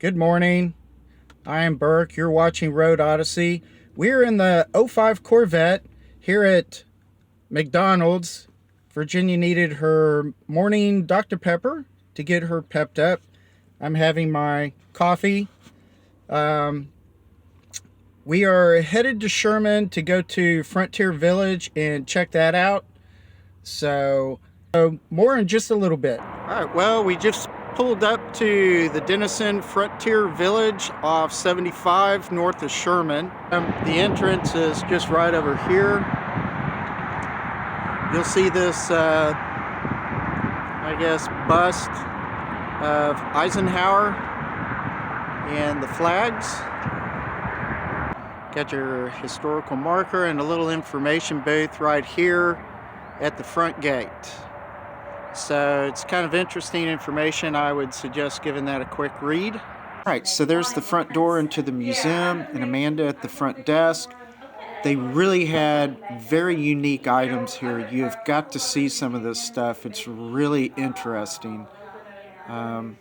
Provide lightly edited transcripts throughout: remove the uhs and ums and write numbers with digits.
Good morning. I am Burke. You're watching Road Odyssey. We're in the '05 Corvette here at McDonald's. Virginia needed her morning Dr. Pepper to get her pepped up. I'm having my coffee. We are headed to Sherman to go to Frontier Village and check that out. So more in just a little bit. All right, well, we just pulled up to the Denison Frontier Village off 75 north of Sherman. The entrance is just right over here. You'll see this, I guess, bust of Eisenhower and the flags. Got your historical marker and a little information booth right here at the front gate. So it's kind of interesting information. I would suggest giving that a quick read. All right, so there's the front door into the museum and Amanda at the front desk. They really had very unique items here. You've got to see some of this stuff. It's really interesting. In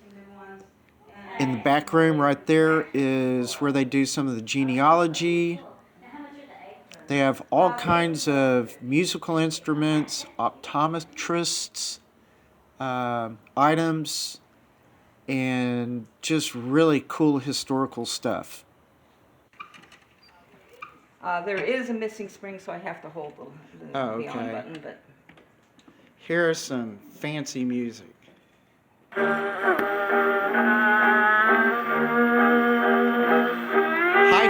the back room right there is where they do some of the genealogy. They have all kinds of musical instruments, optometrists, items, and just really cool historical stuff. There is a missing spring, so I have to hold the on button. But here's some fancy music. High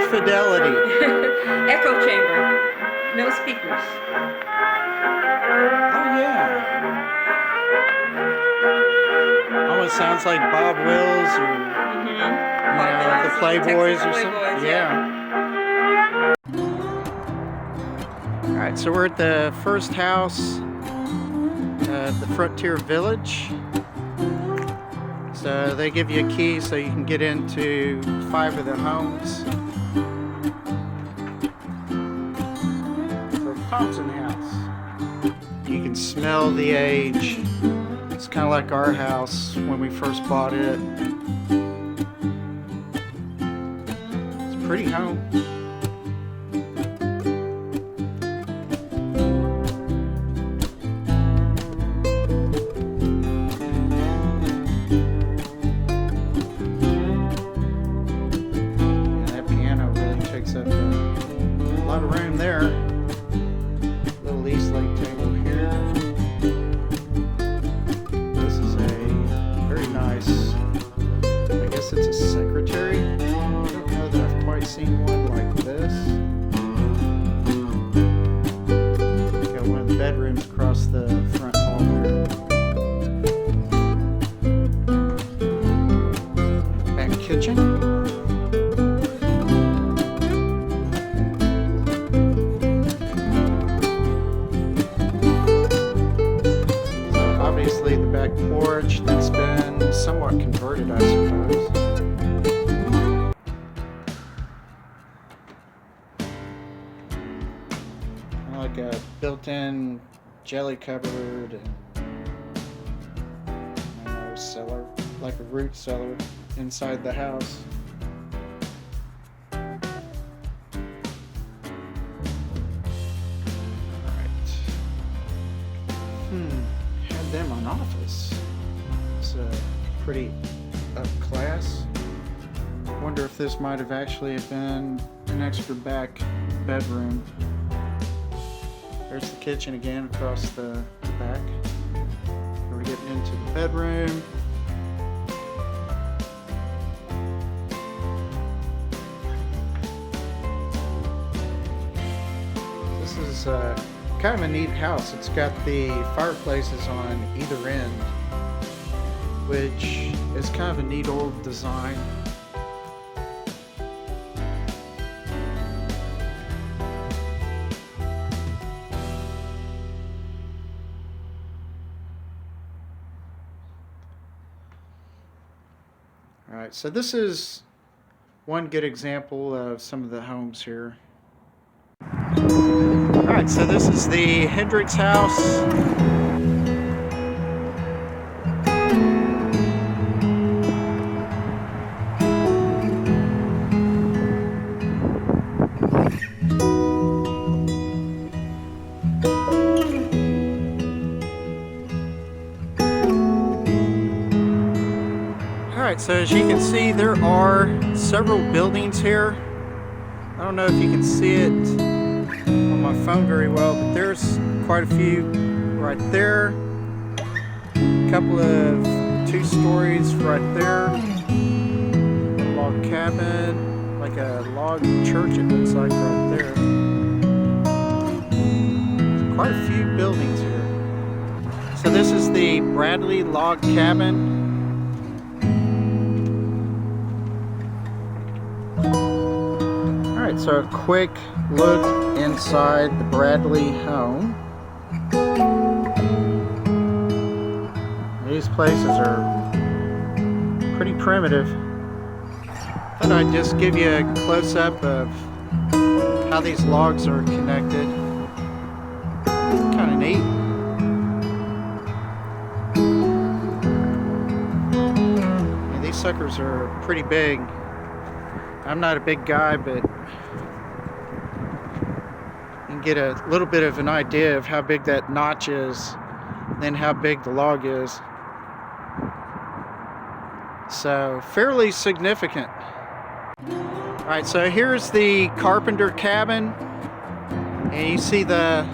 fidelity. Echo chamber. No speakers. Oh yeah. Almost sounds like Bob Wills or the Playboys or something. Yeah. All right, so we're at the first house of the Frontier Village. So they give you a key so you can get into 5 of the homes. So Thompson House. You can smell the age. It's kind of like our house when we first bought it. It's a pretty home. Up a lot of room there. Little East Lake table here. This is a very nice, I guess it's a secretary. I don't know that I've quite seen one like this. Got one of the bedrooms across the front hall there. Back kitchen. Obviously the back porch that's been somewhat converted, I suppose. Like a built-in jelly cupboard and a cellar, like a root cellar inside the house. Them on office. It's pretty up class. Wonder if this might have actually been an extra back bedroom. There's the kitchen again across the back. We're getting into the bedroom. This is kind of a neat house. It's got the fireplaces on either end, which is kind of a neat old design. All right, so this is one good example of some of the homes here. Alright, so this is the Hendrix House. Alright, so as you can see, there are several buildings here. I don't know if you can see it on my phone very well, but there's quite a few right there. A couple of 2 stories right there. A log cabin, like a log church it looks like right there. There's quite a few buildings here. So this is the Bradley log cabin. Alright, so a quick look inside the Bradley home. These places are pretty primitive. Thought I'd just give you a close-up of how these logs are connected. Kind of neat. Yeah, these suckers are pretty big. I'm not a big guy, but you can get a little bit of an idea of how big that notch is, and then how big the log is. So, fairly significant. Alright, so here's the Carpenter Cabin, and you see the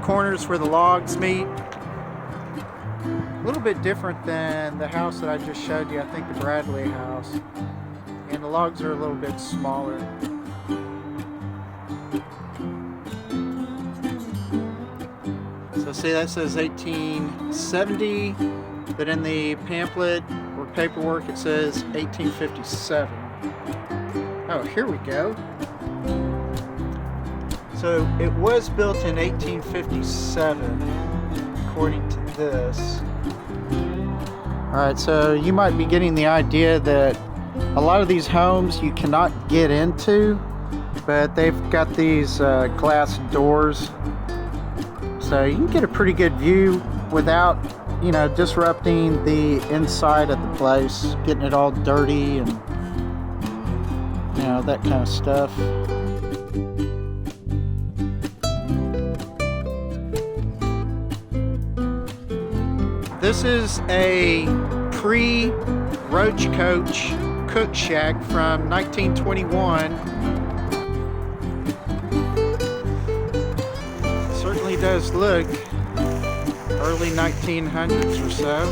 corners where the logs meet. A little bit different than the house that I just showed you, I think the Bradley house. And the logs are a little bit smaller. So see, that says 1870, but in the pamphlet or paperwork it says 1857. Oh, here we go. So it was built in 1857, according to this. Alright, so you might be getting the idea that a lot of these homes you cannot get into, but they've got these glass doors, so you can get a pretty good view without, you know, disrupting the inside of the place, getting it all dirty and, you know, that kind of stuff. This is a pre-roach coach cook shack from 1921. Certainly does look early 1900s or so.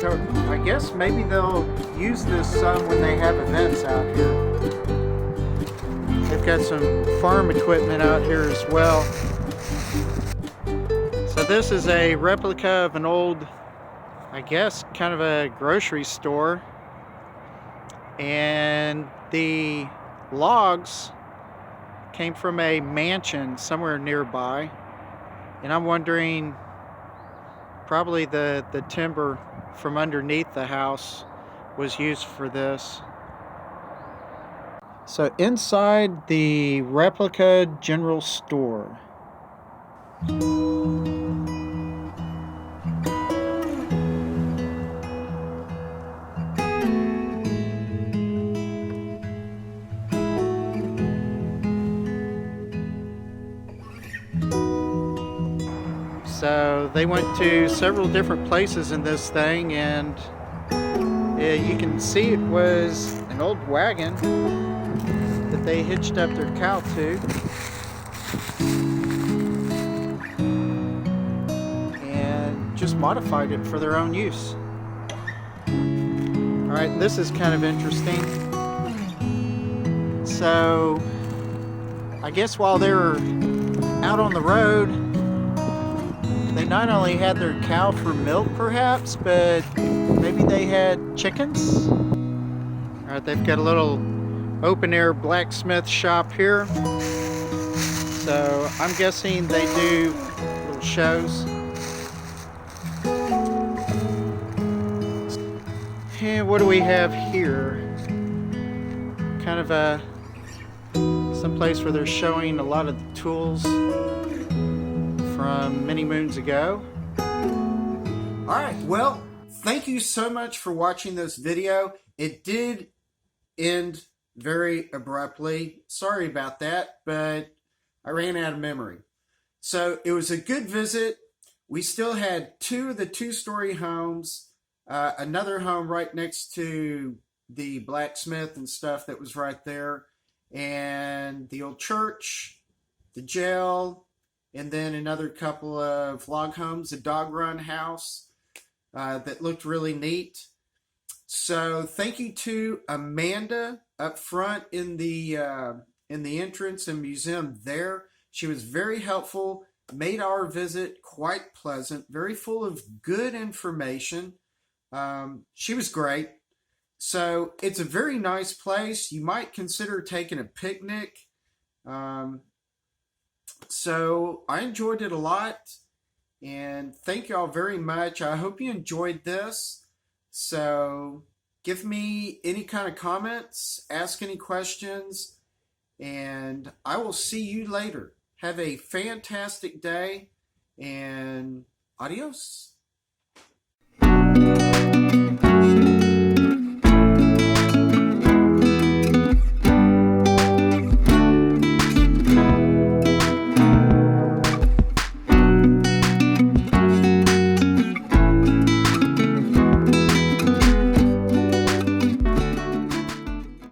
So I guess maybe they'll use this some when they have events out here. They've got some farm equipment out here as well. So this is a replica of an old, I guess, kind of a grocery store. And the logs came from a mansion somewhere nearby, and I'm wondering, probably the timber from underneath the house was used for this. So inside the Replica general store. So they went to several different places in this thing, and you can see it was an old wagon that they hitched up their cow to. And just modified it for their own use. Alright, this is kind of interesting. So, I guess while they were out on the road, they not only had their cow for milk perhaps, but maybe they had chickens. Alright, they've got a little open air blacksmith shop here. So I'm guessing they do little shows. And what do we have here? Kind of a someplace where they're showing a lot of the tools from many moons ago. Alright, well, thank you so much for watching this video. It did end very abruptly. Sorry about that, but I ran out of memory. So it was a good visit. We still had 2 of the 2-story homes Another home right next to the blacksmith and stuff that was right there, and the old church, the jail, and then another couple of log homes, a dog run house that looked really neat. So thank you to Amanda up front in the entrance and museum there. She was very helpful, made our visit quite pleasant, very full of good information. She was great. So it's a very nice place. You might consider taking a picnic. So I enjoyed it a lot. And thank you all very much. I hope you enjoyed this. So give me any kind of comments, ask any questions, and I will see you later. Have a fantastic day, and adios.